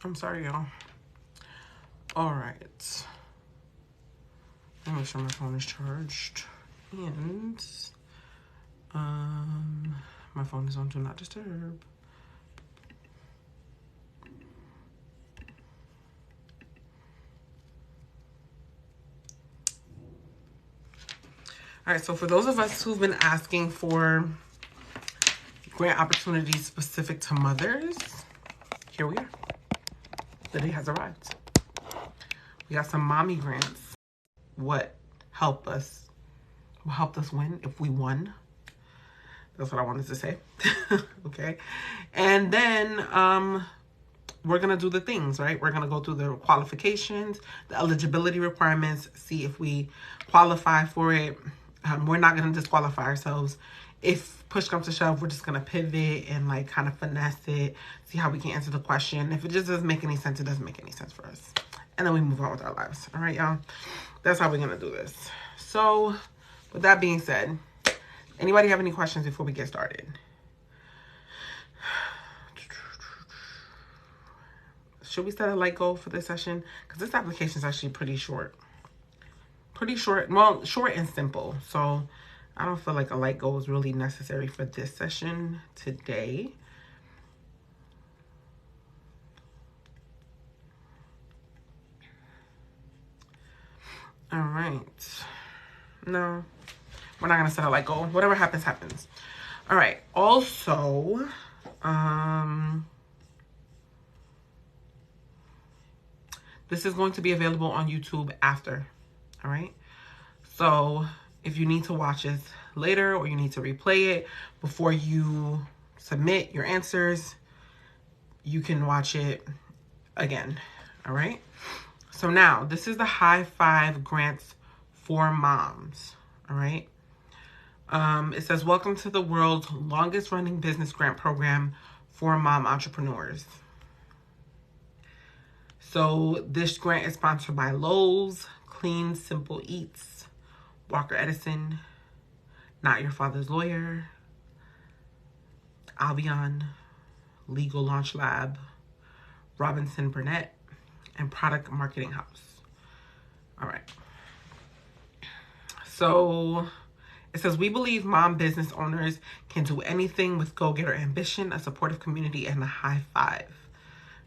I'm sorry, y'all. All right. Let me make sure my phone is charged. And my phone is on Do Not Disturb. All right, so for those of us who've been asking for grant opportunities specific to mothers, here we are. The day has arrived. We got some mommy grants. What helped us win if we won? That's what I wanted to say. Okay. And then we're going to do the things, right? We're going to go through the qualifications, the eligibility requirements, see if we qualify for it. We're not going to disqualify ourselves. If push comes to shove, we're just going to pivot and like kind of finesse it, see how we can answer the question. If it just doesn't make any sense, it doesn't make any sense for us. And then we move on with our lives. All right, y'all? That's how we're going to do this. So with that being said, anybody have any questions before we get started? Should we set a light goal for this session? Because this application is actually pretty short. Pretty short. Well, short and simple. So I don't feel like a light goal is really necessary for this session today. All right. No, we're not going to set a light goal. Whatever happens, happens. All right. Also, this is going to be available on YouTube after. All right. So if you need to watch this later or you need to replay it before you submit your answers, you can watch it again. All right. So now this is the High Five Grants for Moms. All right. It says, welcome to the world's longest running business grant program for mom entrepreneurs. So this grant is sponsored by Lowe's, Clean Simple Eats, Walker Edison, Not Your Father's Lawyer, Albion, Legal Launch Lab, Robinson Burnett, and Product Marketing House. All right. So it says, we believe mom business owners can do anything with go-getter ambition, a supportive community, and a high five.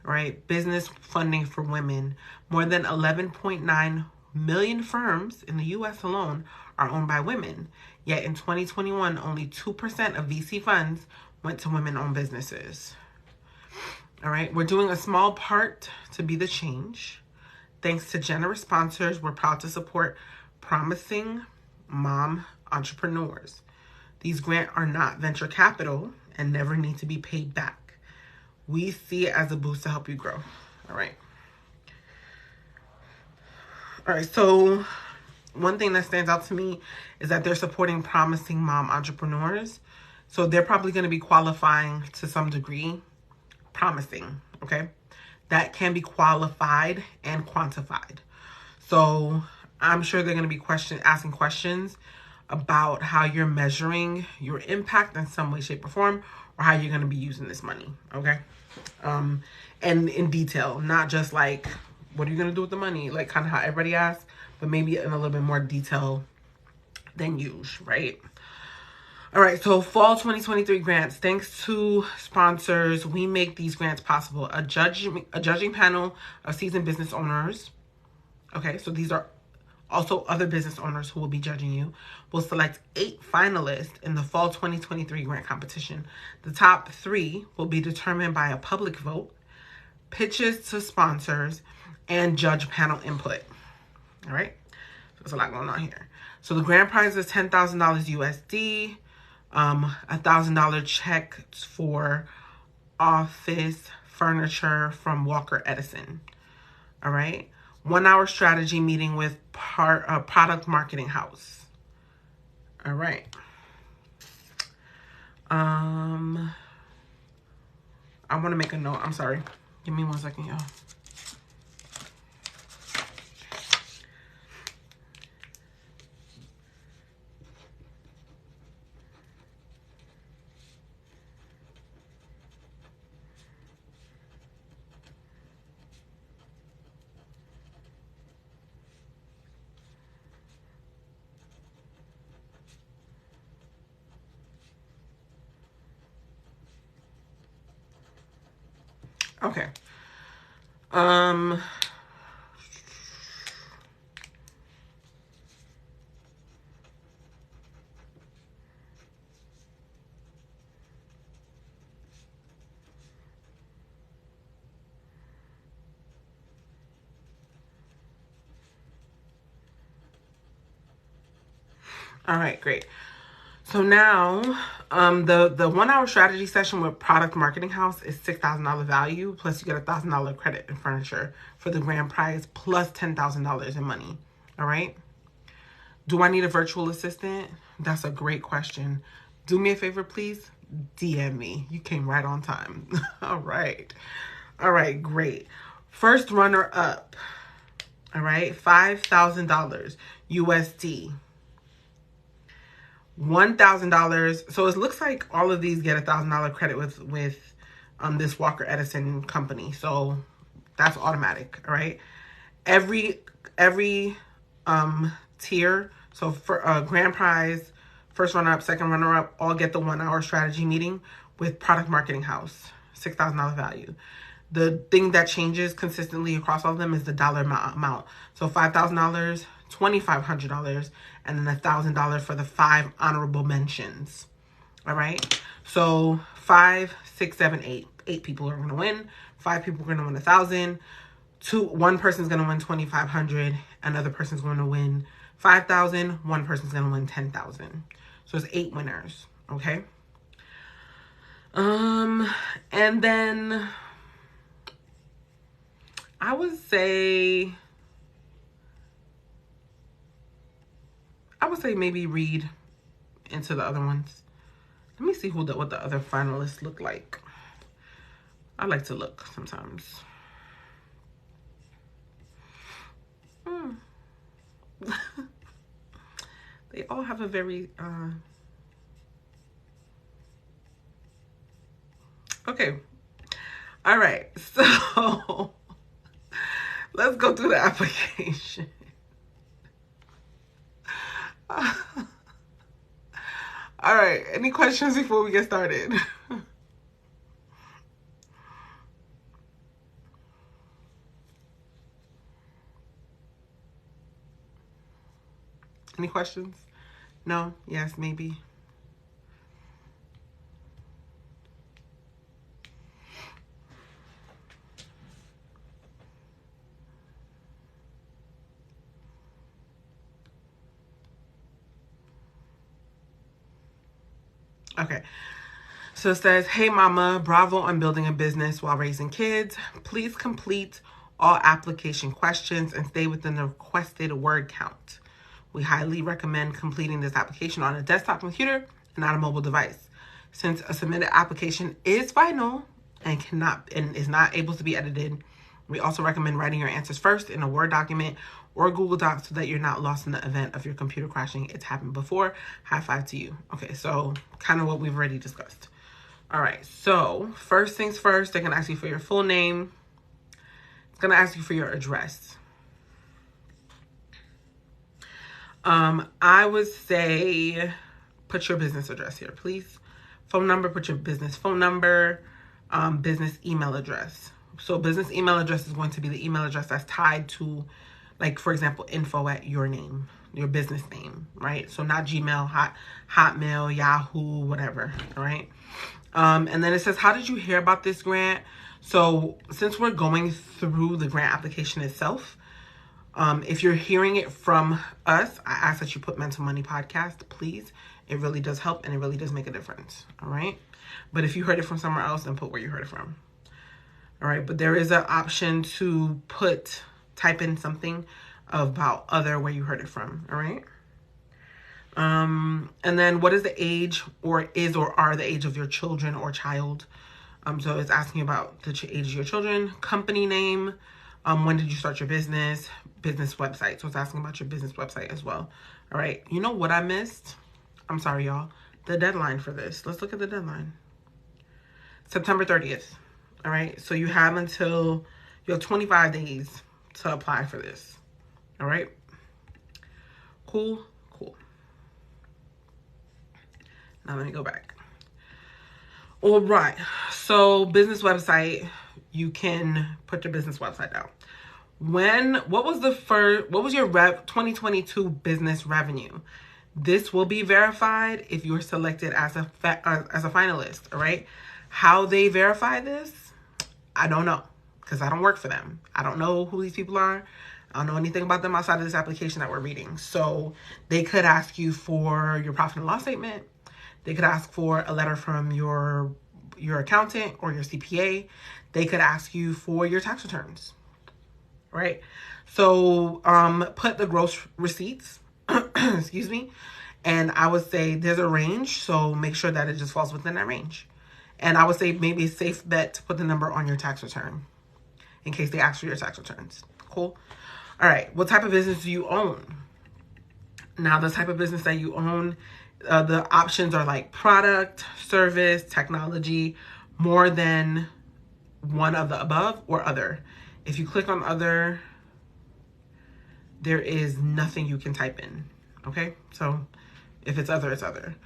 Right? Business funding for women. More than 11.9 million firms in the U.S. alone are owned by women. Yet in 2021, only 2% of VC funds went to women-owned businesses. All right. We're doing a small part to be the change. Thanks to generous sponsors, we're proud to support promising mom entrepreneurs. These grants are not venture capital and never need to be paid back. We see it as a boost to help you grow. All right. All right. So one thing that stands out to me is that they're supporting promising mom entrepreneurs. So they're probably going to be qualifying to some degree. Promising. Okay. That can be qualified and quantified. So I'm sure they're going to be asking questions about how you're measuring your impact in some way, shape, or form, or how you're going to be using this money. Okay. And in detail, not just like, what are you going to do with the money? Like kind of how everybody asks, but maybe in a little bit more detail than usual, right? All right, so fall 2023 grants. Thanks to sponsors, we make these grants possible. A judging panel of seasoned business owners. Okay, so these are also other business owners who will be judging you. Will select 8 finalists in the fall 2023 grant competition. The top 3 will be determined by a public vote, pitches to sponsors, and judge panel input. All right, so there's a lot going on here. So the grand prize is $10,000 USD. $1,000 check for office furniture from Walker Edison. All right. 1-hour strategy meeting with product marketing house. All right. I want to make a note. I'm sorry. Give me 1 second, y'all. Okay. Um, all right, great. So now, the 1 hour strategy session with Product Marketing House is $6,000 value, plus you get $1,000 credit in furniture for the grand prize, plus $10,000 in money. All right. Do I need a virtual assistant? That's a great question. Do me a favor, please. DM me. You came right on time. All right. All right, great. First runner up. All right, $5,000 USD. $1,000. So it looks like all of these get $1,000 credit with this Walker Edison company. So that's automatic. All right. Every tier. So for grand prize, first runner up, second runner up, all get the 1 hour strategy meeting with Product Marketing House. $6,000 value. The thing that changes consistently across all of them is the dollar amount. So $5,000, $2,500, and then $1,000 for the 5 honorable mentions. All right. So 5, 6, 7, 8. 8 people are going to win. 5 people are going to win 1,000. One person's going to win 2,500. Another person's going to win 5,000. One person's going to win 10,000. So it's 8 winners. Okay. And then I would say maybe read into the other ones. Let me see what the other finalists look like. I like to look sometimes. They all have a very okay. All right. So let's go through the application. All right. Any questions before we get started? Any questions? No? Yes? Maybe? Okay. So it says, hey mama, bravo on building a business while raising kids. Please complete all application questions and stay within the requested word count. We highly recommend completing this application on a desktop computer and not a mobile device. Since a submitted application is final and is not able to be edited, we also recommend writing your answers first in a Word document or Google Docs so that you're not lost in the event of your computer crashing. It's happened before. High five to you. Okay, so kind of what we've already discussed. All right, so first things first, they're going to ask you for your full name. It's going to ask you for your address. I would say put your business address here, please. Phone number, put your business phone number, business email address. So business email address is going to be the email address that's tied to, like, for example, info at your name, your business name, right? So not Gmail, Hotmail, Yahoo, whatever, all right? And then it says, how did you hear about this grant? So since we're going through the grant application itself, if you're hearing it from us, I ask that you put Mental Money Podcast, please. It really does help and it really does make a difference, all right? But if you heard it from somewhere else, then put where you heard it from. All right, but there is an option to type in something about other where you heard it from, all right? And then what is the age or are the age of your children or child? So it's asking about the age of your children, company name, when did you start your business website. So it's asking about your business website as well. All right, you know what I missed? I'm sorry, y'all. The deadline for this. Let's look at the deadline. September 30th. All right, so you have 25 days to apply for this. All right, cool. Now let me go back. All right, so business website, you can put your business website down. What was your 2022 business revenue? This will be verified if you're selected as a finalist, all right? How they verify this, I don't know, because I don't work for them. I don't know who these people are. I don't know anything about them outside of this application that we're reading. So they could ask you for your profit and loss statement. They could ask for a letter from your accountant or your CPA. They could ask you for your tax returns, right? So put the gross receipts, excuse me, and I would say there's a range, so make sure that it just falls within that range. And I would say maybe a safe bet to put the number on your tax return in case they ask for your tax returns. Cool? All right, what type of business do you own? Now, the type of business that you own, the options are like product, service, technology, more than one of the above, or other. If you click on other, there is nothing you can type in, okay? So if it's other, it's other.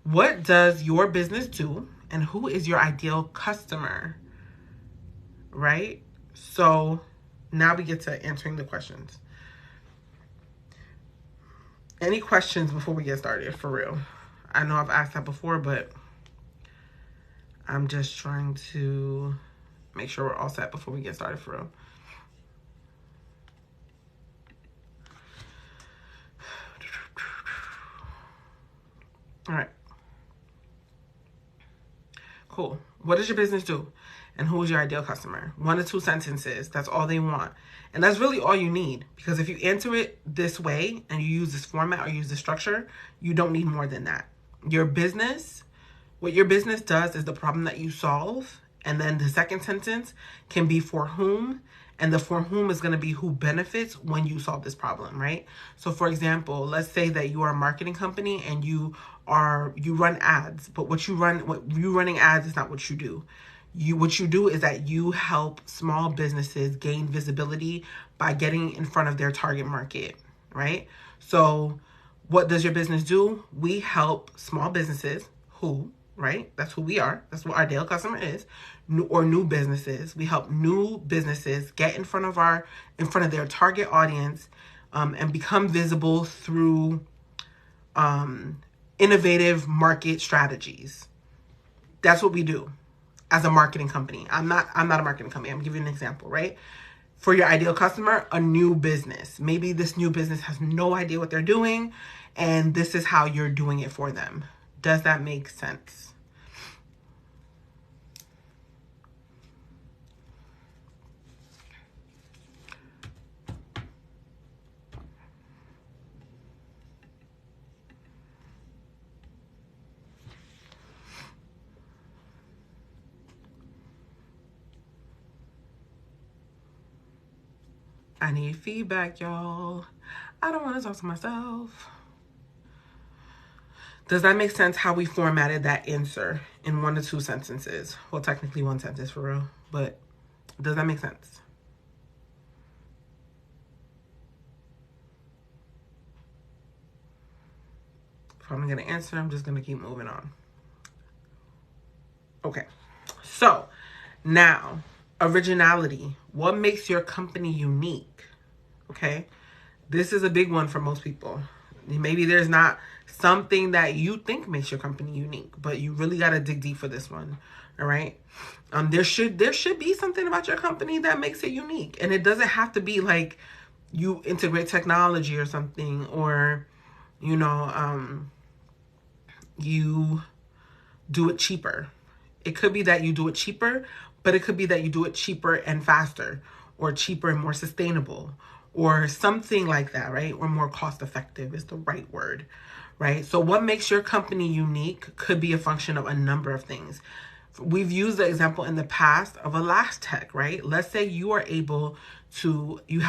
What does your business do, and who is your ideal customer, right? So now we get to answering the questions. Any questions before we get started, for real? I know I've asked that before, but I'm just trying to make sure we're all set before we get started, for real. All right. Cool. What does your business do? And who is your ideal customer? 1 to 2 sentences. That's all they want. And that's really all you need. Because if you answer it this way and you use this format or use this structure, you don't need more than that. Your business, what your business does is the problem that you solve. And then the second sentence can be for whom. And the for whom is going to be who benefits when you solve this problem, right? So for example, let's say that you are a marketing company and you run ads, but what you running ads is not what you do. What you do is that you help small businesses gain visibility by getting in front of their target market, right? So what does your business do? We help small businesses who, right? That's who we are. That's what our ideal customer is. New businesses. We help new businesses get in front of their target audience, and become visible through innovative market strategies. That's what we do as a marketing company. I'm not a marketing company. I'm giving you an example, right? For your ideal customer, a new business. Maybe this new business has no idea what they're doing, and this is how you're doing it for them. Does that make sense? I need feedback, y'all. I don't want to talk to myself. Does that make sense how we formatted that answer in 1 to 2 sentences? Well, technically 1 sentence for real, but does that make sense? If I'm going to answer, I'm just going to keep moving on. Okay, so now, originality. What makes your company unique? Okay, this is a big one for most people. Maybe there's not something that you think makes your company unique, but you really got to dig deep for this one. All right. There should be something about your company that makes it unique, and it doesn't have to be like you integrate technology or something, or you do it cheaper. It could be that you do it cheaper, but it could be that you do it cheaper and faster, or cheaper and more sustainable, or something like that, right? Or more cost effective is the right word, right? So what makes your company unique could be a function of a number of things. We've used the example in the past of a last tech, right? Let's say you are able to, you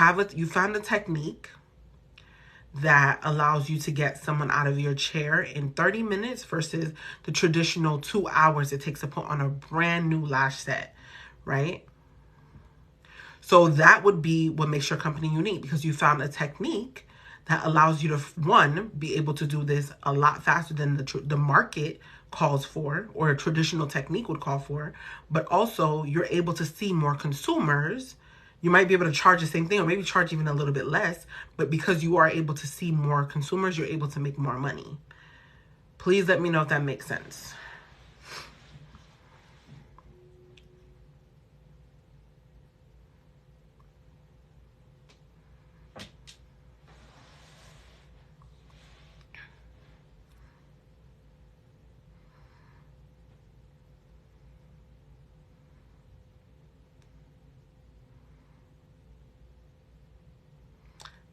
found a technique that allows you to get someone out of your chair in 30 minutes versus the traditional 2 hours it takes to put on a brand new lash set, right? So that would be what makes your company unique, because you found a technique that allows you to, one, be able to do this a lot faster than the market calls for, or a traditional technique would call for, but also you're able to see more consumers. You might be able to charge the same thing or maybe charge even a little bit less, but because you are able to see more consumers, you're able to make more money. Please let me know if that makes sense.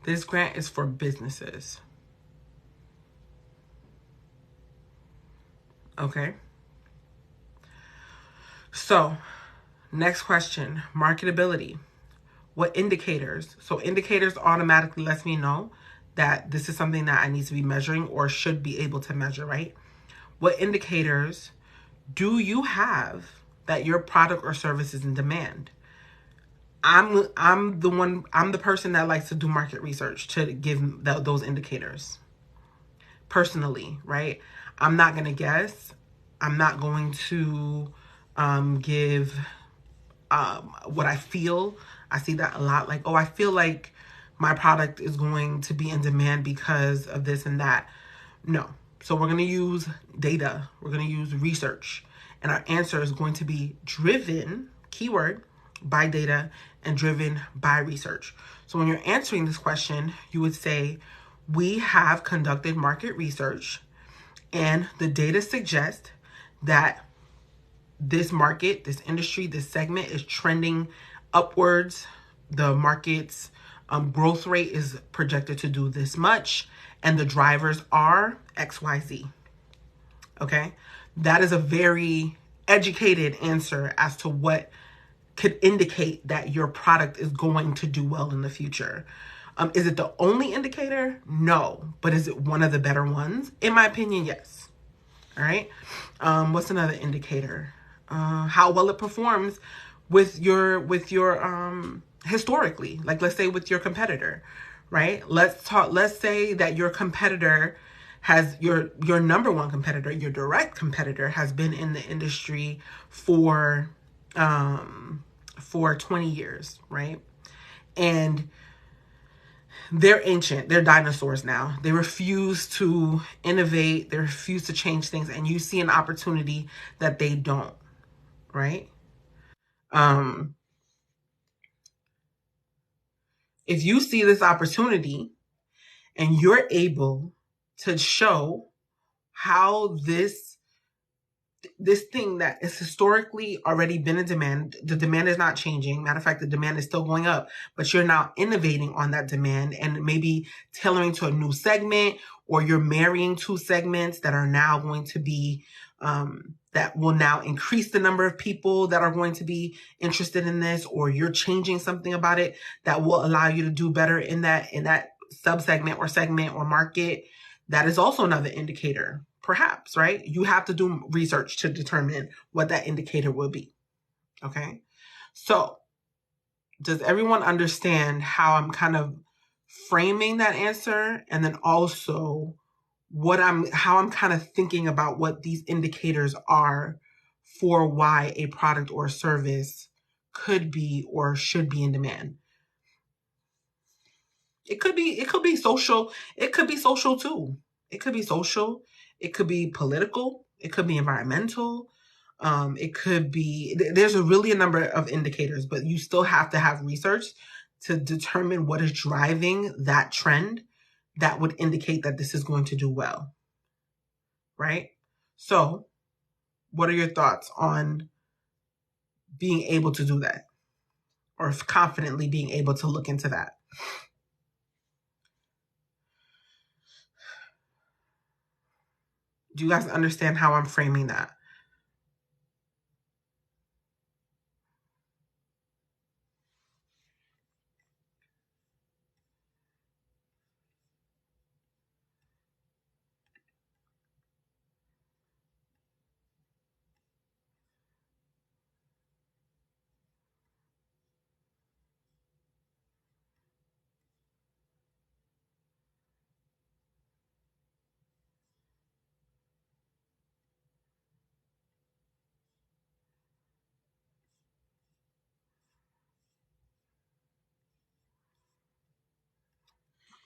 This grant is for businesses. Okay. So, next question, marketability. What indicators? So indicators automatically lets me know that this is something that I need to be measuring or should be able to measure, right? What indicators do you have that your product or service is in demand? I'm the person that likes to do market research to give those indicators personally, right? I'm not going to guess. I'm not going to give what I feel. I see that a lot. Like, oh, I feel like my product is going to be in demand because of this and that. No. So we're going to use data. We're going to use research. And our answer is going to be driven, keyword, by data and driven by research. So when you're answering this question, you would say, we have conducted market research and the data suggests that this market, this industry, this segment is trending upwards. The market's growth rate is projected to do this much, and the drivers are XYZ. Okay, that is a very educated answer as to what could indicate that your product is going to do well in the future. Is it the only indicator? No, but is it one of the better ones? In my opinion, yes. All right. What's another indicator? How well it performs with your historically, like let's say with your competitor, right? Let's say that your competitor has your number one competitor, your direct competitor has been in the industry for 20 years, right? And they're ancient. They're dinosaurs now. They refuse to innovate. They refuse to change things. And you see an opportunity that they don't, right? If you see this opportunity and you're able to show how this thing that is historically already been in demand, the demand is not changing. Matter of fact, the demand is still going up, but you're now innovating on that demand and maybe tailoring to a new segment, or you're marrying two segments that are now going to be, that will now increase the number of people that are going to be interested in this, or you're changing something about it that will allow you to do better in that sub-segment or segment or market. That is also another indicator. Perhaps, right? You have to do research to determine what that indicator will be. Okay. So does everyone understand how I'm kind of framing that answer? And then also how I'm kind of thinking about what these indicators are for why a product or service could be or should be in demand. It could be social. It could be social too. It could be social. It could be political. It could be environmental. It could be, there's a number of indicators, but you still have to have research to determine what is driving that trend that would indicate that this is going to do well. Right? So, what are your thoughts on being able to do that, or confidently being able to look into that? Do you guys understand how I'm framing that?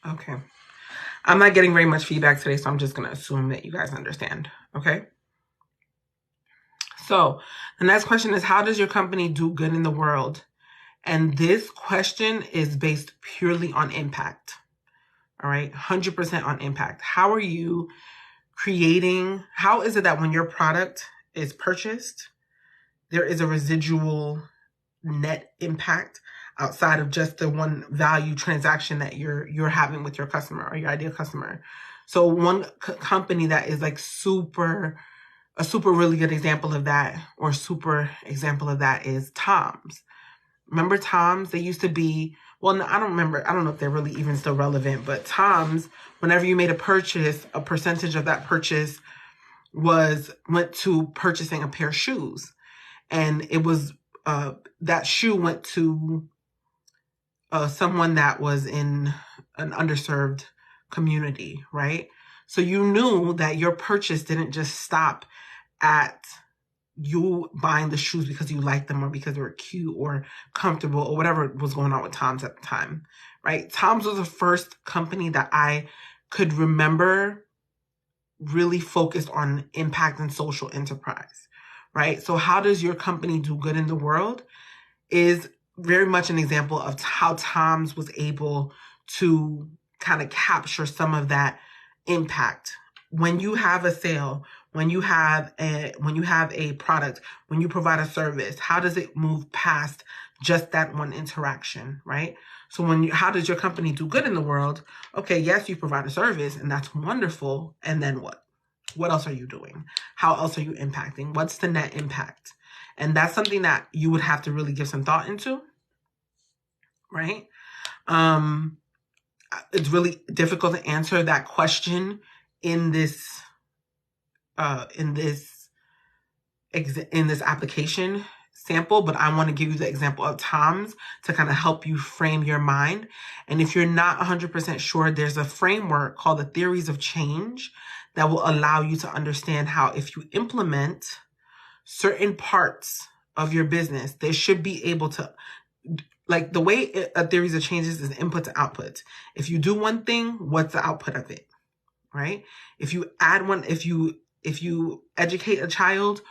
Okay. I'm not getting very much feedback today, so I'm just going to assume that you guys understand. Okay. So the next question is, how does your company do good in the world? And this question is based purely on impact. All right. 100% on impact. How are you creating? How is it that when your product is purchased, there is a residual net impact outside of just the one value transaction that you're having with your customer or your ideal customer? So one company that is like a super really good example of that, or super example of that, is Tom's. Remember Tom's? They used to be, well, no, I don't remember. I don't know if they're really even still relevant, but Tom's, whenever you made a purchase, a percentage of that purchase went to purchasing a pair of shoes. And it was, that shoe went to someone that was in an underserved community, right? So you knew that your purchase didn't just stop at you buying the shoes because you liked them or because they were cute or comfortable or whatever was going on with Tom's at the time, right? Tom's was the first company that I could remember really focused on impact and social enterprise, right? So how does your company do good in the world is very much an example of how Tom's was able to kind of capture some of that impact. When you have a sale, when you have a product, when you provide a service, how does it move past just that one interaction, right? So how does your company do good in the world? Okay, yes, you provide a service and that's wonderful. And then what? What else are you doing? How else are you impacting? What's the net impact? And that's something that you would have to really give some thought into, right? It's really difficult to answer that question in this application sample, but I want to give you the example of Tom's to kind of help you frame your mind. And if you're not 100% sure, there's a framework called the theories of change that will allow you to understand how, if you implement certain parts of your business, they should be able to, like the way a theories of changes is input to output. If you do one thing, what's the output of it, right? If you add one, if you educate a child,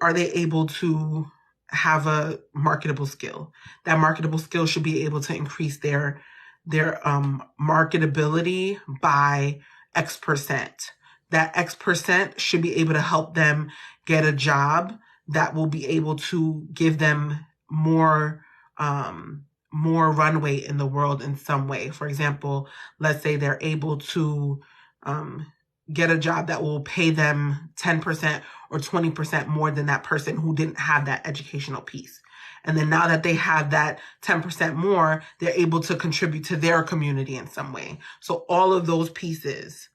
are they able to have a marketable skill? That marketable skill should be able to increase their marketability by X percent. That X percent should be able to help them get a job that will be able to give them more runway in the world in some way. For example, let's say they're able to get a job that will pay them 10% or 20% more than that person who didn't have that educational piece. And then now that they have that 10% more, they're able to contribute to their community in some way. So all of those pieces.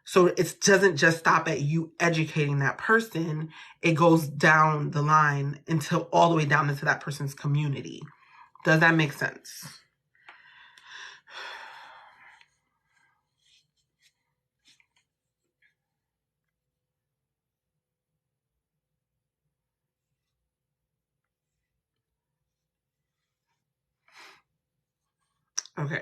So it doesn't just stop at you educating that person. It goes down the line until all the way down into that person's community. Does that make sense? Okay.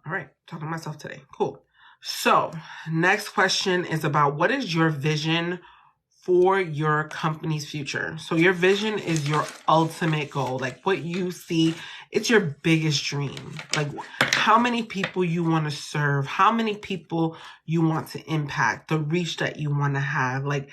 All right. Talking to myself today. Cool. So next question is about, what is your vision for your company's future? So your vision is your ultimate goal. Like what you see, it's your biggest dream. Like how many people you want to serve, how many people you want to impact, the reach that you want to have, like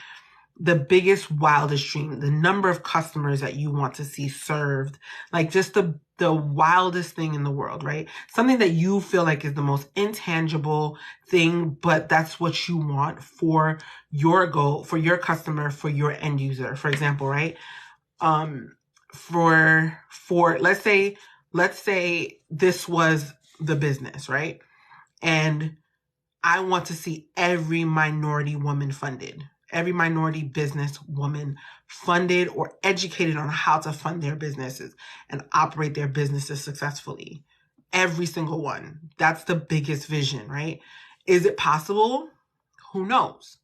the biggest, wildest dream, the number of customers that you want to see served, like just the wildest thing in the world, right? Something that you feel like is the most intangible thing, but that's what you want for your goal, for your customer, for your end user. For example, right? For let's say this was the business, right? And I want to see every minority woman funded, every minority business woman funded or educated on how to fund their businesses and operate their businesses successfully. Every single one. That's the biggest vision, right? Is it possible? Who knows?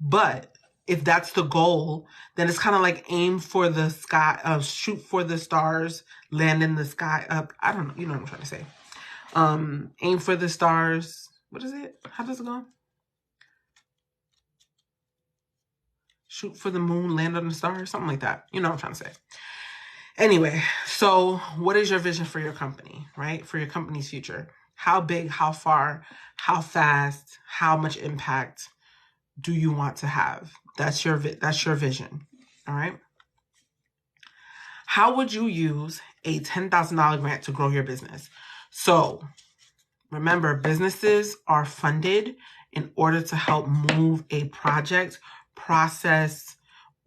But if that's the goal, then it's kind of like aim for the sky, shoot for the stars, land in the sky up. I don't know. You know what I'm trying to say. Aim for the stars. What is it? How does it go? Shoot for the moon, land on the stars, something like that. You know what I'm trying to say. Anyway, so what is your vision for your company, right? For your company's future? How big, how far, how fast, how much impact do you want to have? That's your vision, all right? How would you use a $10,000 grant to grow your business? So remember, businesses are funded in order to help move a project, process,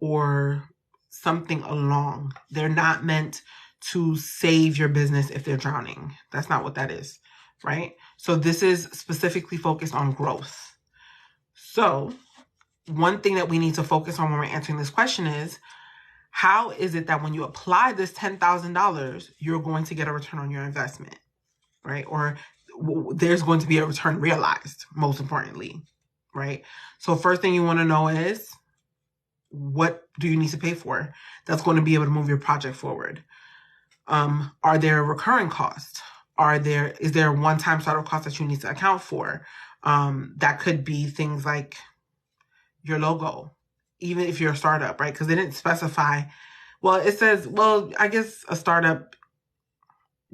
or something along. They're not meant to save your business if they're drowning. That's not what that is, right? So this is specifically focused on growth. So one thing that we need to focus on when we're answering this question is, how is it that when you apply this $10,000, you're going to get a return on your investment, right? Or there's going to be a return realized, most importantly, right? So first thing you want to know is, what do you need to pay for that's going to be able to move your project forward? Are there recurring costs? Is there a one-time startup cost that you need to account for? That could be things like your logo, even if you're a startup, right? Because they didn't specify. Well, it says, well, I guess a startup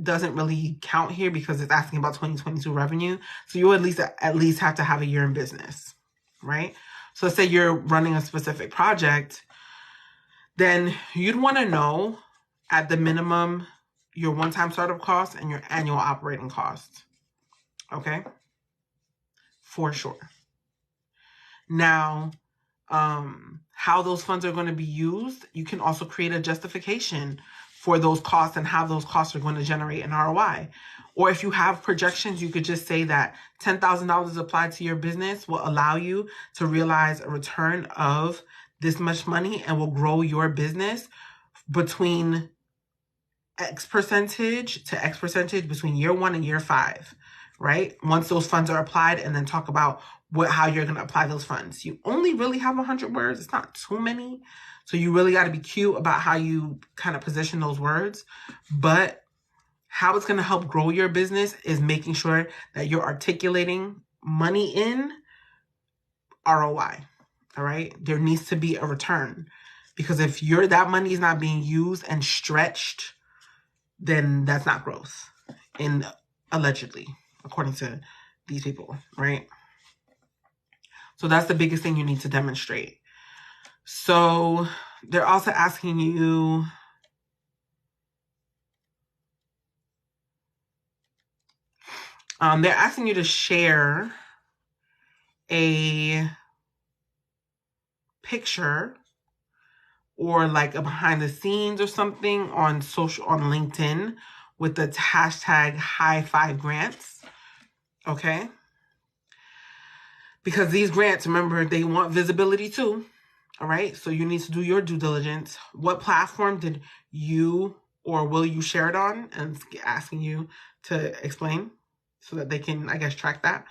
doesn't really count here because it's asking about 2022 revenue. So you at least have to have a year in business, right? So let's say you're running a specific project, then you'd want to know at the minimum your one-time startup costs and your annual operating costs. Okay? For sure. Now, how those funds are going to be used, you can also create a justification for those costs and how those costs are going to generate an ROI. Or if you have projections, you could just say that $10,000 applied to your business will allow you to realize a return of this much money and will grow your business between X percentage to X percentage between year 1 and year 5, right? Once those funds are applied, and then talk about how you're going to apply those funds. You only really have 100 words. It's not too many. So you really got to be cute about how you kind of position those words. But how it's going to help grow your business is making sure that you're articulating money in ROI. All right. There needs to be a return, because if that money is not being used and stretched, then that's not growth. And allegedly, according to these people, right? So that's the biggest thing you need to demonstrate. So they're also asking you, they're asking you to share a picture or like a behind the scenes or something on LinkedIn with the hashtag #high5grants. Okay? Because these grants, remember, they want visibility too. All right? So you need to do your due diligence. What platform did you or will you share it on? And asking you to explain so that they can, I guess, track that.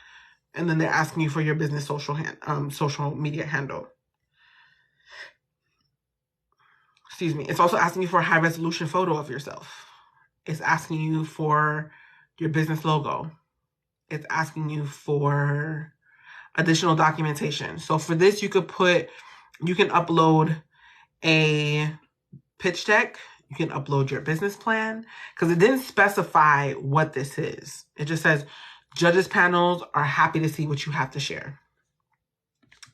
And then they're asking you for your business social media handle. Excuse me. It's also asking you for a high resolution photo of yourself. It's asking you for your business logo. It's asking you for additional documentation. So for this, you can upload a pitch deck. You can upload your business plan, because it didn't specify what this is. It just says judges panels are happy to see what you have to share.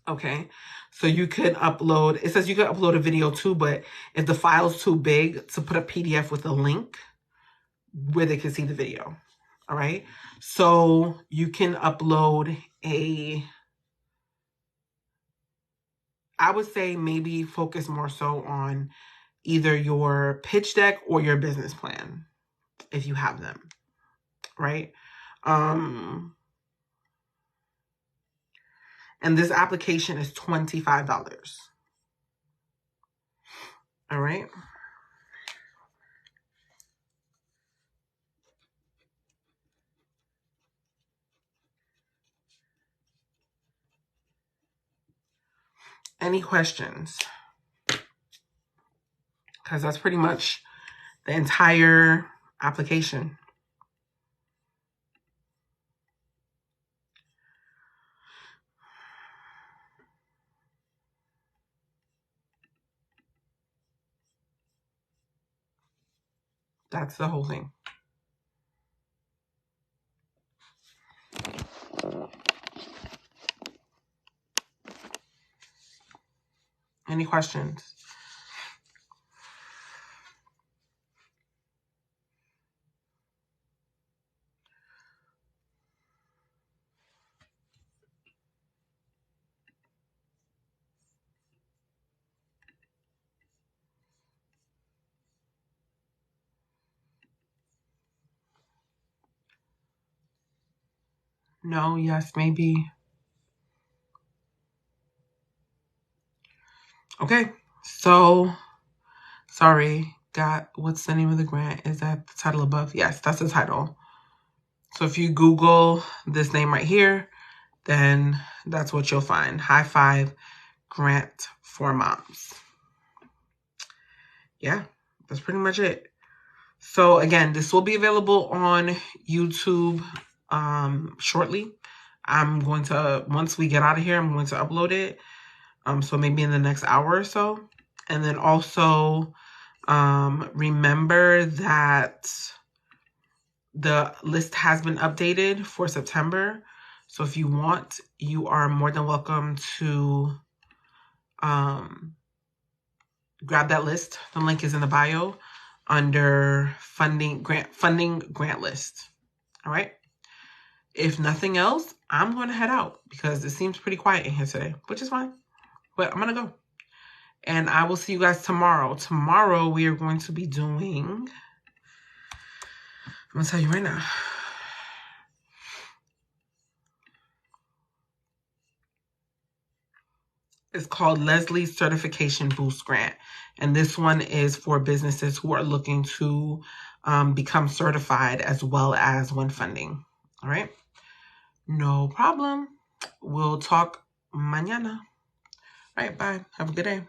Okay. So you could upload, it says you could upload a video too, but if the file's too big, to put a PDF with a link where they can see the video. All right. So you can upload I would say maybe focus more so on either your pitch deck or your business plan, if you have them, right? And this application is $25. All right. Any questions? Because that's pretty much the entire application. That's the whole thing. Any questions? No, yes, maybe. Okay, so sorry. What's the name of the grant? Is that the title above? Yes, that's the title. So if you Google this name right here, then that's what you'll find. High Five Grant for Moms. Yeah, that's pretty much it. So again, this will be available on YouTube shortly. I'm going to, once we get out of here, I'm going to upload it. So maybe in the next hour or so. And then also remember that the list has been updated for September. So if you want, you are more than welcome to grab that list. The link is in the bio under funding grant list. All right. If nothing else, I'm going to head out because it seems pretty quiet in here today, which is fine. But I'm going to go. And I will see you guys tomorrow. Tomorrow we are going to be doing, I'm going to tell you right now. It's called Leslie's Certification Boost Grant. And this one is for businesses who are looking to become certified as well as win funding. All right. No problem. We'll talk mañana. All right. Bye. Have a good day.